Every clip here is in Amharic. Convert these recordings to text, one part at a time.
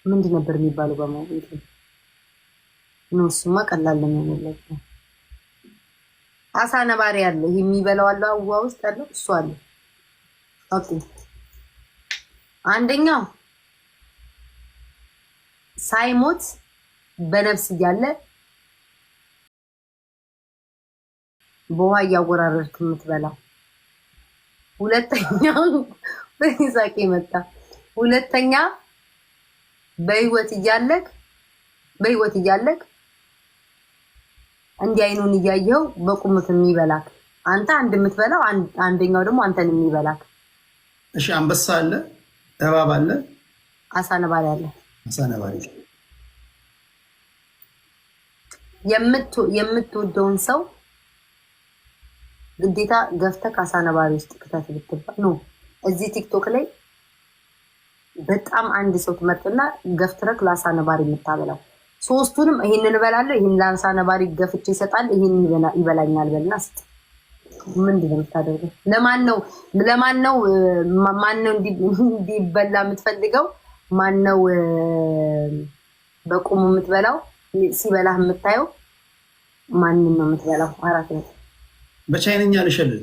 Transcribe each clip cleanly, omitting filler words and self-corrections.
ምንድን ነበር የሚባለው በማለት ነው? እሱማ ቀላል ነው የሚለው አሳ ነባሪ አለ የሚበላው አለ ውሃ ውስጥ ያለው እሱ አለ። ኦኬ አንደኛው ሳይሞት በነፍስ እያለ በውሃ እያወራረድክ የምትበላው። ሁለተኛው በይሳቄ መጣ። ሁለተኛ በህይወት እያለክ እንዲህ አይኑን እያየው በቁምት የሚበላክ አንተ አንድ የምትበላው አንደኛው ደግሞ አንተን የሚበላክ። እሺ አንበሳ አለ፣ እባብ አለ፣ አሳ ነባሪ አለ። አሳ ነባሪ የምትወደውን ሰው ግዴታ ገፍተህ አሳ ነባሪ ውስጥ ክተት ብትባል ነው። እዚህ ቲክቶክ ላይ በጣም አንድ ሰው ትመርጥና ገፍትረክ ለአሳ ነባሪ የምታበላው ሶስቱንም ይሄንን እበላለሁ፣ ይሄን ለአሳ ነባሪ ገፍቼ ይሰጣል፣ ይሄን ይበላኛል በልና ስጥ። ምንድን ነው የምታደርገው? ለማን ነው እንዲበላ የምትፈልገው? ማን ነው በቁሙ የምትበላው? ሲበላህ የምታየው ማንን ነው የምትበላው? አራት ነው። በቻይንኛ ልሸልል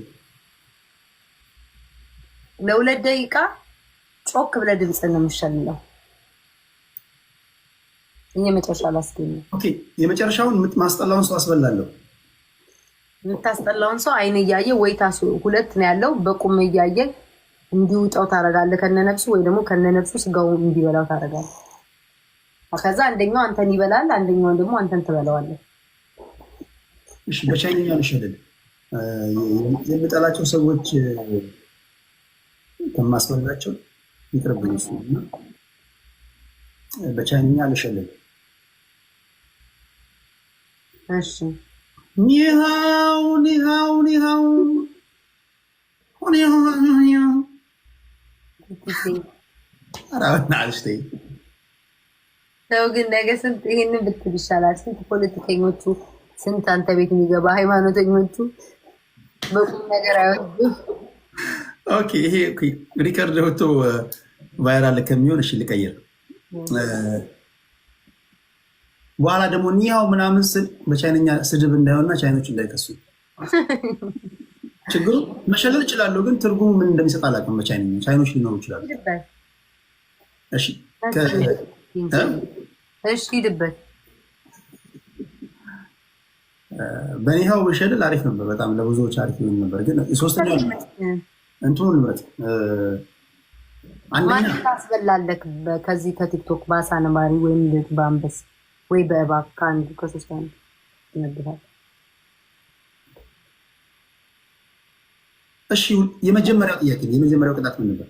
ለ2 ደቂቃ ጮክ ብለህ ድምፅ ነው የምትሸልለው። የመጨረሻ ላስገኝ። ኦኬ የመጨረሻውን ማስጠላውን ሰው አስበላለሁ። የምታስጠላውን ሰው አይን እያየ ወይ ታሱ 2 ነው ያለው በቁም እያየ እንዲውጣው ታረጋለህ ከነነፍሱ፣ ወይ ደግሞ ከነነፍሱ ስጋው እንዲበላው ታረጋለህ። ከዛ አንደኛው አንተን ይበላል፣ አንደኛው ደግሞ አንተን ትበላዋለህ። እሺ በቻይንኛ ልሸልል። የምጠላቸው ሰዎች ከማስበላቸው ይቅርብኝ። በቻይንኛ ልሸልል። እሺ ኒሃው ኒሃው ኒሃው ኒሃው ሰው ግን ነገ ስንት ይሄንን ብትል ይሻላል። ስንት ፖለቲከኞቹ፣ ስንት አንተ ቤት የሚገባ ሃይማኖተኞቹ በቁም ነገር አይወዱም። ኦኬ ይሄ ሪከርድ ወጥቶ ቫይራል ከሚሆን እሺ ልቀይር። በኋላ ደግሞ ኒያው ምናምን ስል በቻይነኛ ስድብ እንዳይሆንና ቻይኖች እንዳይከሱ። ችግሩ መሸለል እችላለሁ፣ ግን ትርጉሙ ምን እንደሚሰጥ አላውቅም። በቻይነኛ ቻይኖች ሊኖሩ ይችላሉ። እሺ ሂድበት። በኒሃው በሸለል አሪፍ ነበር፣ በጣም ለብዙዎች አሪፍ ይሆን ነበር። ግን ሶስተኛው እንትኑን ልምረጥ። ማን ታስበላለክ? ከዚህ ከቲክቶክ በአሳ ነባሪ ወይም በአንበስ ወይ በእባብ ከአንዱ ከሶስት አንዱ ይነብራል። እሺ የመጀመሪያው ጥያቄ የመጀመሪያው ቅጣት ምን ነበር?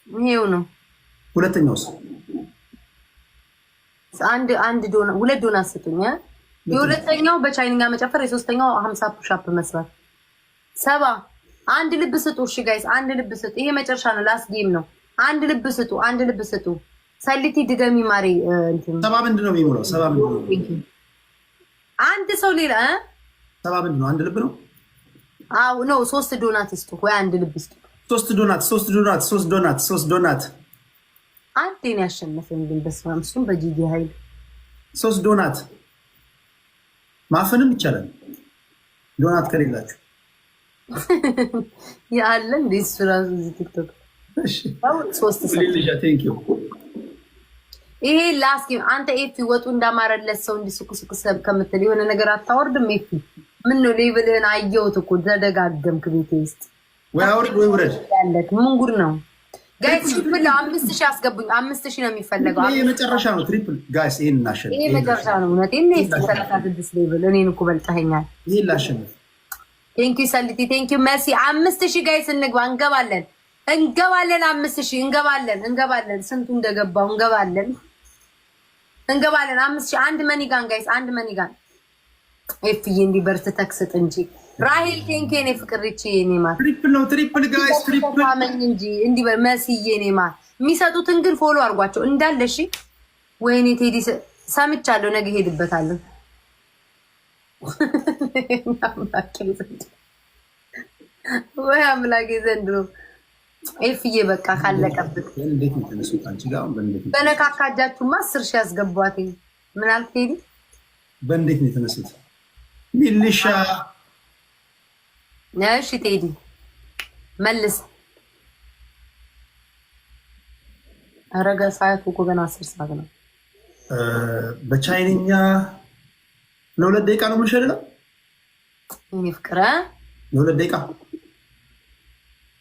ይሄው ነው። ሁለተኛውስ? አንድ ዶና 2 ዶና ስጡኝ። የሁለተኛው በቻይንኛ መጨፈር፣ የሶስተኛው 50 ፑሻፕ መስራት። 70 አንድ ልብ ስጡ። እሺ ጋይስ አንድ ልብ ስጡ። ይሄ መጨረሻ ነው፣ ላስት ጌም ነው። አንድ ልብ ስጡ፣ አንድ ልብ ስጡ። ሰሊቲ ድገሚ ማሪ እንትን 70 ምንድን ነው የሚሞላው? 70 ምንድን ነው? አንድ ሰው ሌላ 70 ምንድን ነው? አንድ ልብ ነው? አው ነው 3 ዶናት ስጡ ወይ አንድ ልብ ስጡ። 3 ዶናት አንዴን ያሸነፈኝ ግን በስመ አብ እሱም በጂጂ ኃይል 3 ዶናት ማፈንም ይቻላል። ዶናት ከሌላችሁ ያለን ዲስፍራንስ ቲክቶክ እሺ 3 ይሄ ላስኪ አንተ ኤፊ ወጡ እንዳማረለት ሰው እንዲስኩስኩ ሰብ ከምትል የሆነ ነገር አታወርድም? ኤፊ ምን ነው ሌብልህን አየሁት እኮ ተደጋገምክ ቤቴ ውስጥ ወይ አውርድ ወይ ውረድ ያለክ ምን ጉድ ነው ጋይስ? ትሪፕል 5000 አስገቡኝ። 5000 ነው የሚፈልገው። ይሄ መጨረሻ ነው ትሪፕል ጋይስ። ይሄን እናሸንፍ። ይሄ መጨረሻ ነው። እውነቴን ነው። 36 ሌብል እኔን እኮ በልጠኸኛል። ይሄ ላሸንፍ። ቴንክ ዩ ሰልቲ፣ ቴንክ ዩ መሲ። 5000 ጋይስ እንግባ፣ እንገባለን 5000 እንገባለን። ስንቱ እንደገባው እንገባለን። 5000 አንድ መኒጋን ጋይስ፣ አንድ መኒጋን ኤፍዬ እንዲ በርት ተክስጥ እንጂ ራሂል ቴንክ ዩ። እኔ ፍቅር እቺ እኔ ማለት ትሪፕል ነው። ትሪፕል ጋይስ፣ ትሪፕል ታመኝ እንጂ እንዲ መስዬ እኔ ማለት የሚሰጡትን ግን ፎሎ አድርጓቸው እንዳለ። እሺ ወይኔ ቴዲ ሰምቻለሁ። ነገ ሄድበታለሁ። ወይ አምላኬ ዘንድሮ ኤልፍዬ በቃ ካለቀብክ እንዴት ነው የተነሱት? አንቺ ጋር በእንዴት በነካካጃችሁማ 10 ሺህ ያስገቧት። ምን አልክ ቴዲ? በእንዴት ነው የተነሱት? ሚልሻ እሺ ቴዲ መልስ። አረጋ ሰዓት እኮ ገና 10 ሰዓት ነው። በቻይንኛ ለ2 ደቂቃ ነው የምንሸልለው። እኔ ፍቅረ ለ2 ደቂቃ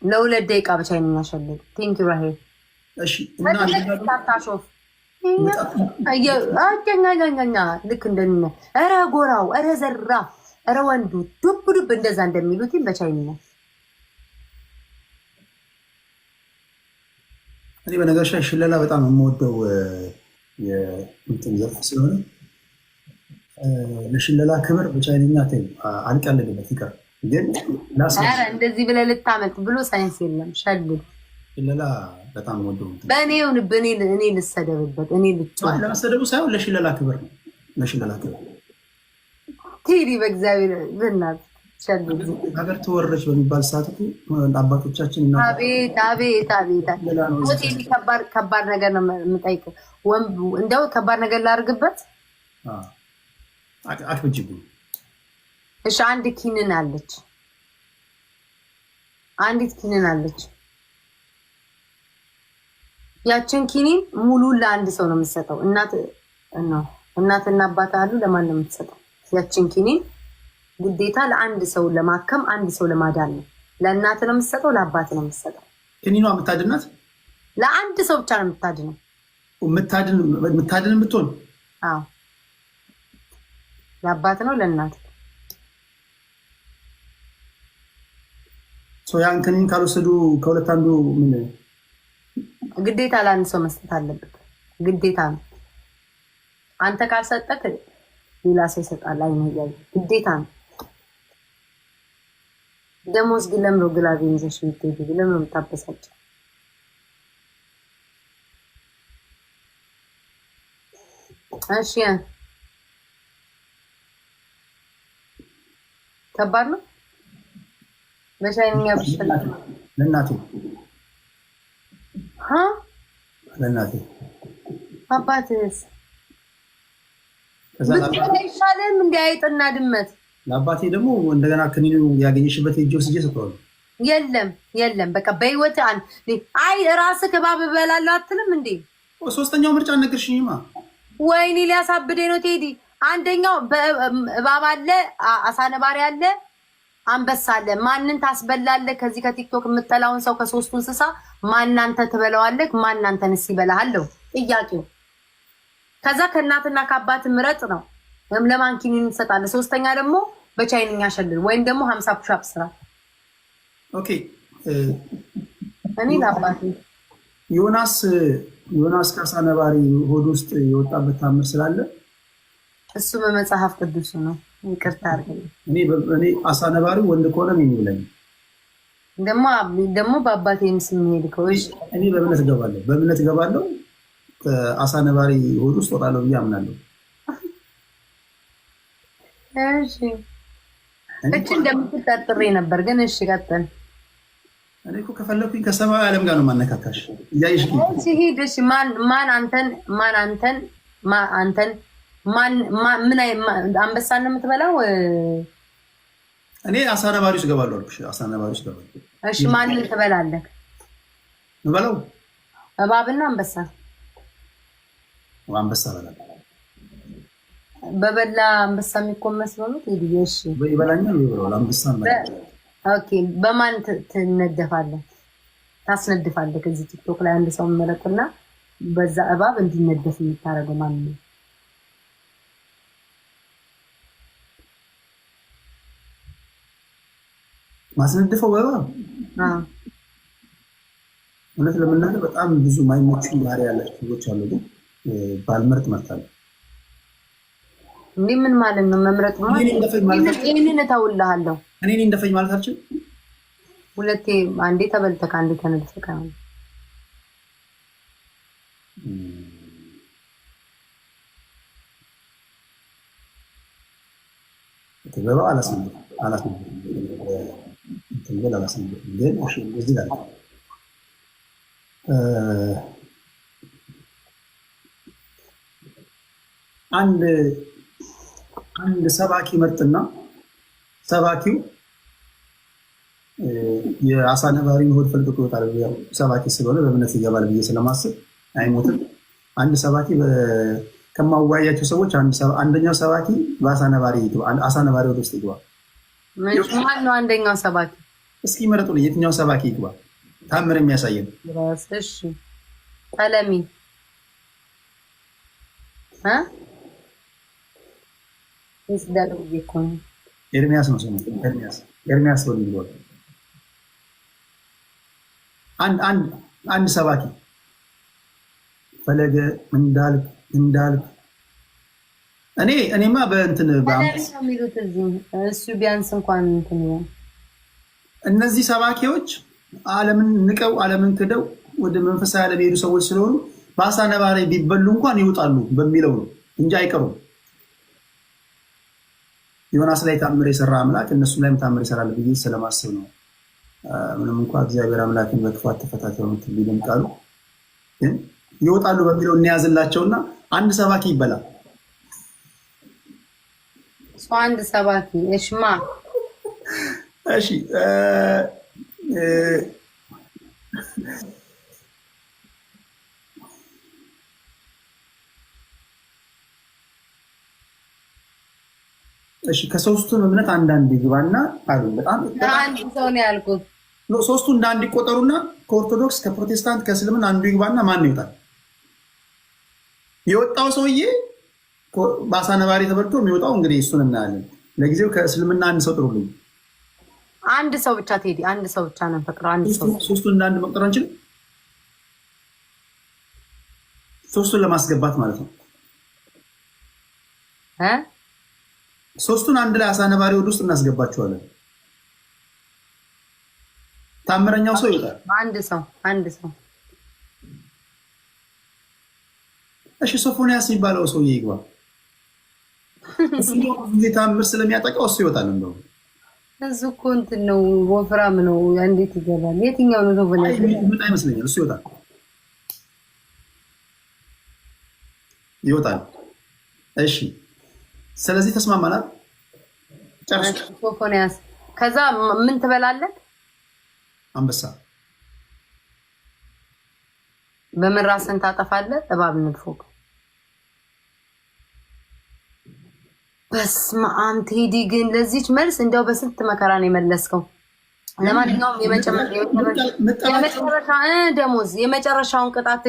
ለ2 ደቂቃ በቻይንኛ ሸልል። ቴንክ ዩ ራሄል። እሺ እና ታታሾፍ አያኛኛኛ ልክ እንደነ ኧረ ጎራው ኧረ ዘራ ኧረ ወንዱ ዱብ ዱብ እንደዛ እንደሚሉት በቻይንኛ። እኔ በነገርሽ ላይ ሽለላ በጣም የምወደው የእንትን ዘርፍ ስለሆነ ለሽለላ ክብር በቻይንኛ አልቀልድበት ይቀር ግን እንደዚህ ብለህ ልታመልጥ ብሎ ሳይንስ የለም። ሸልል ሽለላ በጣም ወደው በእኔውን እኔ ልሰደብበት እኔ ልጫወት ለመሰደቡ ሳይሆን ለሽለላ ክብር ነው። ለሽለላ ክብር ቴዲ በእግዚአብሔር በእናትህ ሸልል ሀገር ተወረች በሚባል ሰዓት አባቶቻችን እና አቤት አቤት አቤት ቴዲ ከባድ ነገር ነው የምጠይቀው። እንደው ከባድ ነገር ላድርግበት አትበጅብኝ። እሺ አንዲት ኪንን አለች። ያችን ኪኒን ሙሉን ለአንድ ሰው ነው የምትሰጠው። እናትና አባት አሉ። ለማን ነው የምትሰጠው? ያችን ኪኒን ግዴታ ለአንድ ሰው ለማከም አንድ ሰው ለማዳን ነው። ለእናት ነው የምትሰጠው፣ ለአባት ነው የምትሰጠው። ኪኒኗ የምታድናት ለአንድ ሰው ብቻ ነው የምታድነው። የምታድን የምትሆን አዎ፣ ለአባት ነው ለእናት። ያን ክኒን ካልወሰዱ ከሁለት አንዱ ምን ግዴታ ለአንድ ሰው መስጠት አለበት። ግዴታ ነው። አንተ ካልሰጠክ ሌላ ሰው ይሰጣል። አይነያይ ግዴታ ነው። ደሞዝ ግን ለምሮ ግላቪንዘሽ ምትሄዱ ለምሮ ምታበሳጭ እሺ ከባድ ነው። በሻይኛ ብሽላ ለእናቴ አባትስ ይሻለም እንዲ አይጥና ድመት። ለአባቴ ደግሞ እንደገና ክኒኑ ያገኘሽበት ሄጅ ወስጄ ሰጥተዋለሁ። የለም በቃ በህይወት አይ ራስህ ከባብ እበላለሁ አትልም እንዴ? ሶስተኛው ምርጫ አልነገርሽኝማ። ወይኔ ሊያሳብደኝ ነው ቴዲ። አንደኛው እባብ አለ፣ አሳነባሪ አለ፣ አንበሳ አለ። ማንን ታስበላለህ? ከዚህ ከቲክቶክ የምጠላውን ሰው ከሶስቱ እንስሳ ማናንተ ትበላዋለህ? ማናንተንስ ይበላሃለሁ? ጥያቄው። ከዛ ከእናትና ከአባት ምረጥ ነው። ለማን ኪኒን እንሰጣለን? ሶስተኛ ደግሞ በቻይንኛ ሸልል ወይም ደግሞ 50 ፑሽ አፕ ስራ። ኦኬ እኔ ለአባቴ ዮናስ ካሳ ነባሪ ሆድ ውስጥ የወጣበት ታምር ስላለ እሱ በመጽሐፍ ቅዱስ ነው። ይቅርታ አድርገኝ። እኔ አሳ ነባሪው ወንድ ከሆነ ምን ይብላኝ? ደግሞ በአባቴ ምስል የሚሄድ ከሆነ እኔ በእምነት እገባለሁ። ከአሳ ነባሪ ሆድ ውስጥ ወጣለሁ ብዬ አምናለሁ። እሺ እቺ እንደምትጠርጥሬ ነበር ግን እሺ ቀጥል። እኔ እኮ ከፈለኩኝ ከሰማያዊ ዓለም ጋር ነው ማነካካሽ። እያይሽ እሺ ሂድ። እሺ ማን አንተን ምን አንበሳ ነው የምትበላው? እኔ አሳ ነባሪ ውስጥ እገባለሁ አልኩሽ። አሳ ነባሪ ውስጥ እገባለሁ። እሺ ማንን ትበላለህ? ምበላው እባብና አንበሳ። አንበሳ እበላለሁ። በበላ አንበሳ የሚቆመስ ነው ቴዲ። እሺ ይበላኛል ይበላል አንበሳ ማለት። ኦኬ በማን ትነደፋለህ? ታስነድፋለህ? ከዚህ ቲክቶክ ላይ አንድ ሰው መረጥና በዛ እባብ እንዲነደፍ የምታደርገው ማን ነው? ማስነድፈው በእባብ እውነት ለመናገር በጣም ብዙ ማይሞቹ ባህሪ ያላቸው ሰዎች አሉ። ግን ባልመርጥ እመርጣለሁ። እንዴ ምን ማለት ነው መምረጥ ማለት? ይሄንን እተውልሃለሁ። እኔ እንደፈኝ ማለት አልችልም። ሁለቴ አንዴ ተበልተህ አንዴ ተነድፈህ ነው። በእባብ አላስነድፍም። ግን እዚህ ጋር አንድ ሰባኪ መርጥና ሰባኪው የአሳ ነባሪን ሆድ ፈልቅቆ ይወጣል። ሰባኪ ስለሆነ በእምነት ይገባል ብዬ ስለማስብ አይሞትም። አንድ ሰባኪ ከማዋያቸው ሰዎች አንደኛው ሰባኪ በአሳ ነባሪ አሳ ነባሪ ወደ ውስጥ ይግባ። ማን ነው አንደኛው ሰባኪ? እስኪ መረጡልኝ፣ የትኛው ሰባኪ ይግባ? ታምር የሚያሳየን። እሺ ቀለሚ ኤርሚያስ ነው ስሙ። ኤርሚያስ ነው የሚባለው። አንድ ሰባኪ ፈለገ እንዳልክ እኔማ በእንትን የሚሉት እሱ ቢያንስ እንኳን እንትን እነዚህ ሰባኪዎች ዓለምን ንቀው ዓለምን ክደው ወደ መንፈሳዊ ዓለም የሄዱ ሰዎች ስለሆኑ በአሳ ነባሪ ቢበሉ እንኳን ይወጣሉ በሚለው ነው እንጂ አይቀሩም። ዮናስ ላይ ታምር የሰራ አምላክ እነሱም ላይም ታምር ይሰራል ብዬ ስለማስብ ነው። ምንም እንኳ እግዚአብሔር አምላክን በክፉ አትፈታተኑት ቢልም ቃሉ ግን ይወጣሉ በሚለው እንያዝላቸውና አንድ ሰባኪ ይበላል። አንድ ሰባኪ እሽማ እሺ እሺ ከሶስቱም እምነት አንዳንድ ይግባና አሉ። በጣም አንድ ሰው ነው ያልኩት። ሶስቱ እንዳንድ ይቆጠሩና ከኦርቶዶክስ ከፕሮቴስታንት ከእስልምና አንዱ ይግባና ማን ይወጣል? የወጣው ሰውዬ በአሳ ነባሪ ተበልቶ የሚወጣው እንግዲህ እሱን እናያለን። ለጊዜው ከእስልምና አንድ ሰው ጥሩልኝ። አንድ ሰው ብቻ ቴዲ፣ አንድ ሰው ብቻ ነው ፈቅረው። አንድ ሰው ሶስቱን እንዳንድ መቁጠር አንችልም? ሶስቱን ለማስገባት ማለት ነው። ሶስቱን አንድ ላይ አሳ ነባሪ ወደ ውስጥ እናስገባቸዋለን። ታምረኛው ሰው ይወጣል። አንድ ሰው እሺ ሶፎንያስ የሚባለው ሰውዬ ይግባ። እሱ ጊዜ ታምር ስለሚያጠቃው እሱ ይወጣል። እንደው እሱ እኮ እንትን ነው፣ ወፍራም ነው። እንዴት ይገባል? የትኛው ነው ሶፎንያስ? አይመስለኛል። እሱ ይወጣል። እሺ ስለዚህ ተስማማናል። ጨርሱ። ሶፎንያስ ከዛ ምን ትበላለህ? አንበሳ። በምን ራስን ታጠፋለህ? እባብ ንድፎ። በስመ አብ ቴዲ፣ ግን ለዚች መልስ እንዲያው በስንት መከራ ነው የመለስከው። ለማንኛውም የመጨረሻውን ቅጣት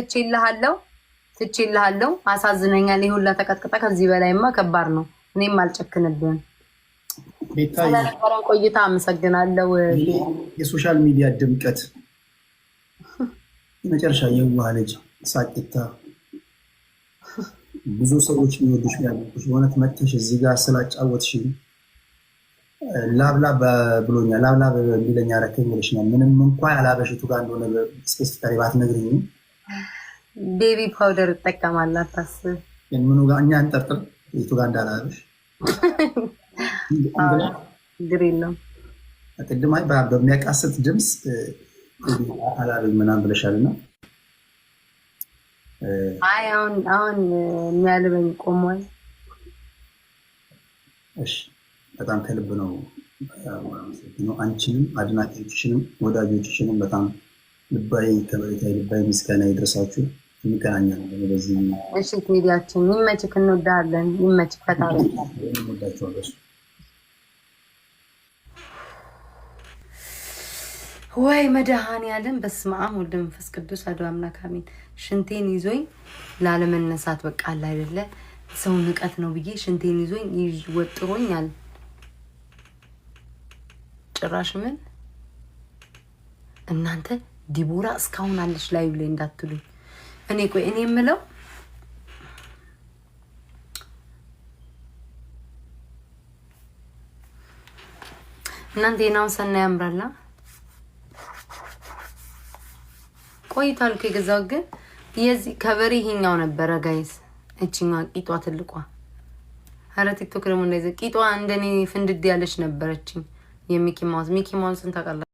ትቼልሃለሁ። አሳዝነኛል። ይህ ሁላ ተቀጥቅጠ፣ ከዚህ በላይማ ከባድ ነው። እኔም አልጨክንብህም። ስለነበረን ቆይታ አመሰግናለሁ። የሶሻል ሚዲያ ድምቀት የመጨረሻ የዋህ ልጅ ሳቂታ፣ ብዙ ሰዎች የሚወዱሽ ያሉሽ በእውነት መጥተሽ እዚህ ጋር ስላጫወትሽኝ ላብላብ ብሎኛል። ላብላብ የሚለኝ አረከኝ ብለሽኛል። ምንም እንኳ ያላበሽቱ ጋር እንደሆነ ስፔሲፊካሊ ባትነግሪኝም ቤቢ ፓውደር እጠቀማለሁ። አታስብ። ምኑ ጋር እኛ እንጠርጥር የቱ ጋር እንዳላበሽ ችግር የለውም። ቅድም በሚያቃስት ድምፅ አላበኝ ምናምን ብለሻልና አይ አሁን የሚያልበኝ ቆሟል። እሺ በጣም ከልብ ነው። አንቺንም አድናቂዎችሽንም ወዳጆችሽንም በጣም ልባዊ ከበሬታ ልባዊ ምስጋና ይድረሳችሁ። እንገናኛለን በዚህ። እሺ ቴዲያችን ይመችክ፣ እንወዳለን። ይመችክ። ፈጣሪ እንወዳችኋለን። ወይ መድኃኔዓለም በስመ አብ ወወልድ ወመንፈስ ቅዱስ አሐዱ አምላክ አሜን። ሽንቴን ይዞኝ ላለመነሳት በቃ አለ አይደለ ሰው ንቀት ነው ብዬ ሽንቴን ይዞኝ ይወጥሮኛል። ጭራሽ ምን እናንተ ዲቦራ እስካሁን አለች ላይ ብለ እንዳትሉኝ። እኔ የምለው እናንተ የናው ሰና ያምራላ ቆይቷል እኮ የገዛው ግን የዚህ ከበሬ ይሄኛው ነበረ ጋይስ። እቺኛዋ ቂጧ ትልቋ ኧረ ቲክቶክ ደግሞ እንደዚህ ቂጧ እንደኔ ፍንድድ ያለች ነበረችኝ። የሚኪ ማውዝ ታውቃላችሁ?